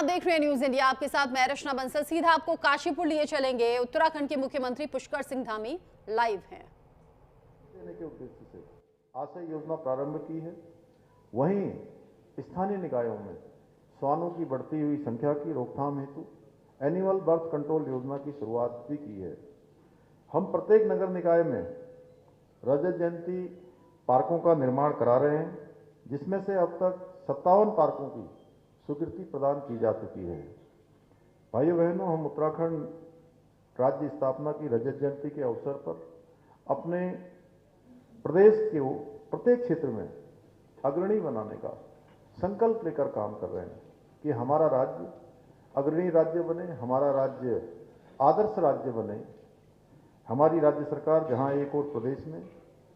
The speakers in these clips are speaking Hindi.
आप देख रहे हैं न्यूज इंडिया, आपके साथ मैं रचना बंसल। सीधा आपको काशीपुर लिए चलेंगे। उत्तराखंड के मुख्यमंत्री पुष्कर सिंह धामी लाइव हैं। देने के उद्देश्य से आशय योजना प्रारंभ की है। वहीं स्थानीय निकायों में श्वानों की बढ़ती हुई संख्या की रोकथाम हेतु एनिमल बर्थ कंट्रोल योजना की शुरुआत भी की है। हम प्रत्येक नगर निकाय में रजत जयंती पार्कों का निर्माण करा रहे हैं, जिसमें से अब तक 57 पार्कों की स्वीकृति प्रदान की जा चुकी है। भाइयों बहनों, हम उत्तराखंड राज्य स्थापना की रजत जयंती के अवसर पर अपने प्रदेश के प्रत्येक क्षेत्र में अग्रणी बनाने का संकल्प लेकर काम कर रहे हैं कि हमारा राज्य अग्रणी राज्य बने, हमारा राज्य आदर्श राज्य बने। हमारी राज्य सरकार जहां एक और प्रदेश में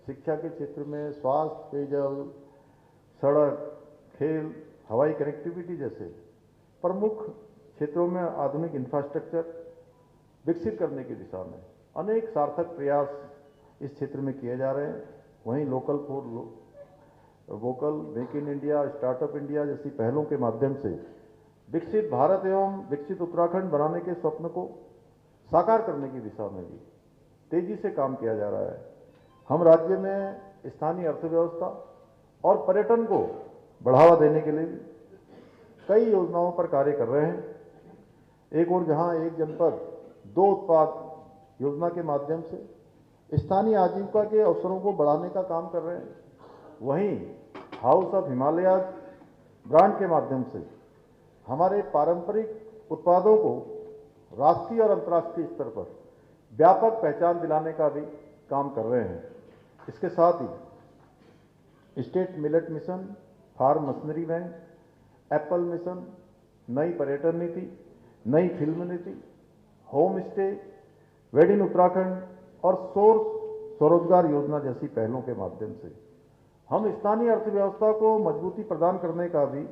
शिक्षा के क्षेत्र में, स्वास्थ्य, पेयजल, सड़क, खेल, हवाई कनेक्टिविटी जैसे प्रमुख क्षेत्रों में आधुनिक इंफ्रास्ट्रक्चर विकसित करने की दिशा में अनेक सार्थक प्रयास इस क्षेत्र में किए जा रहे हैं। वहीं local for vocal, make in India, startup India जैसी पहलों के माध्यम से विकसित भारत एवं विकसित उत्तराखंड बनाने के स्वप्न को साकार करने की दिशा में भी तेजी से काम किया जा रहा है। हम राज्य में स्थानीय अर्थव्यवस्था और पर्यटन को बढ़ावा देने के लिए भी कई योजनाओं पर कार्य कर रहे हैं। एक और जहां एक जनपद दो उत्पाद योजना के माध्यम से स्थानीय आजीविका के अवसरों को बढ़ाने का काम कर रहे हैं, वहीं हाउस ऑफ हिमालय ब्रांड के माध्यम से हमारे पारंपरिक उत्पादों को राष्ट्रीय और अंतर्राष्ट्रीय स्तर पर व्यापक पहचान दिलाने का भी काम कर रहे हैं। इसके साथ ही state millet mission, farm machinery bank, apple mission, नई पर्यटन नीति, नई फिल्म नीति, home stay, wed in Uttarakhand और स्वरोजगार योजना जैसी पहलों के माध्यम से हम स्थानीय अर्थव्यवस्था को मजबूती प्रदान करने का भी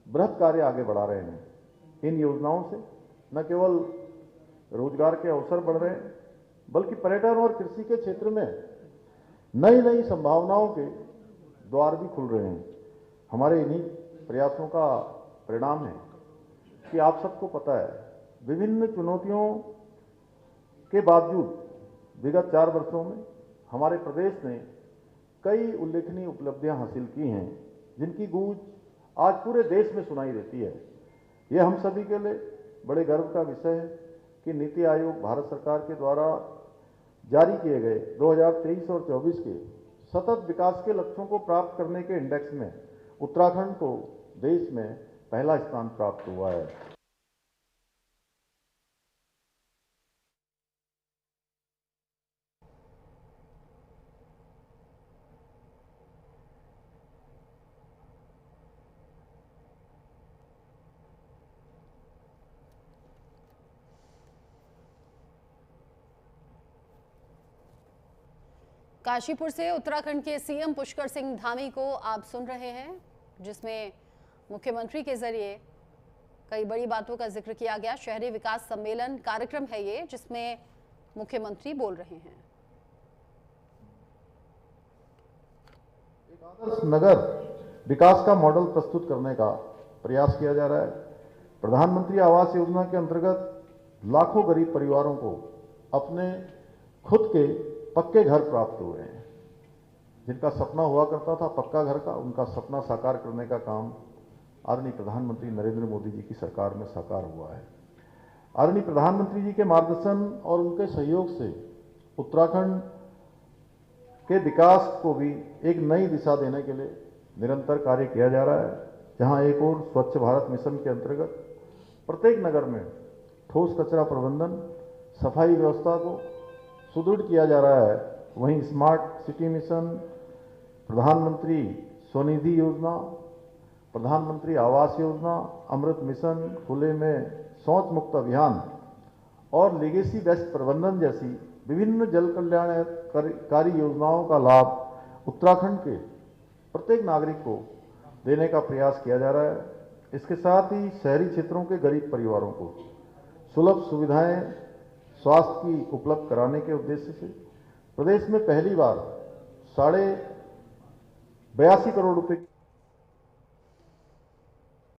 बृहत कार्य आगे बढ़ा रहे हैं। इन योजनाओं से न केवल रोजगार के अवसर बढ़ रहे हैं, बल्कि पर्यटन और कृषि के क्षेत्र में नई नई संभावनाओं के द्वार भी खुल रहे हैं। हमारे इन्हीं प्रयासों का परिणाम है कि आप सबको पता है, विभिन्न चुनौतियों के बावजूद विगत 4 वर्षों में हमारे प्रदेश ने कई उल्लेखनीय उपलब्धियां हासिल की हैं, जिनकी गूंज आज पूरे देश में सुनाई देती है। यह हम सभी के लिए बड़े गर्व का विषय है कि नीति आयोग भारत सरकार के द्वारा जारी किए गए 2023 और 24 के सतत विकास के लक्ष्यों को प्राप्त करने के इंडेक्स में उत्तराखंड को देश में पहला स्थान प्राप्त हुआ है। काशीपुर से उत्तराखंड के सीएम पुष्कर सिंह धामी को आप सुन रहे हैं, जिसमें मुख्यमंत्री के जरिए कई बड़ी बातों का जिक्र किया गया। शहरी विकास सम्मेलन कार्यक्रम है ये, जिसमें मुख्यमंत्री बोल रहे हैं। एक आदर्श नगर विकास का मॉडल प्रस्तुत करने का प्रयास किया जा रहा है। प्रधानमंत्री आवास योजना के अंतर्गत लाखों गरीब परिवारों को अपने खुद के पक्के घर प्राप्त हुए हैं। जिनका सपना हुआ करता था पक्का घर का, उनका सपना साकार करने का काम आदरणीय प्रधानमंत्री नरेंद्र मोदी जी की सरकार में साकार हुआ है। आदरणीय प्रधानमंत्री जी के मार्गदर्शन और उनके सहयोग से उत्तराखंड के विकास को भी एक नई दिशा देने के लिए निरंतर कार्य किया जा रहा है। जहां एक और स्वच्छ भारत मिशन के अंतर्गत प्रत्येक नगर में ठोस कचरा प्रबंधन, सफाई व्यवस्था को सुदृढ़ किया जा रहा है, वहीं स्मार्ट सिटी मिशन, प्रधानमंत्री स्वनिधि योजना, प्रधानमंत्री आवास योजना, अमृत मिशन, खुले में शौच मुक्त अभियान और लीगेसी वेस्ट प्रबंधन जैसी विभिन्न जल कल्याणकारी योजनाओं का लाभ उत्तराखंड के प्रत्येक नागरिक को देने का प्रयास किया जा रहा है। इसके साथ ही शहरी क्षेत्रों के गरीब परिवारों को सुलभ सुविधाएं स्वास्थ्य की उपलब्ध कराने के उद्देश्य से प्रदेश में पहली बार 82.5 करोड़ रुपए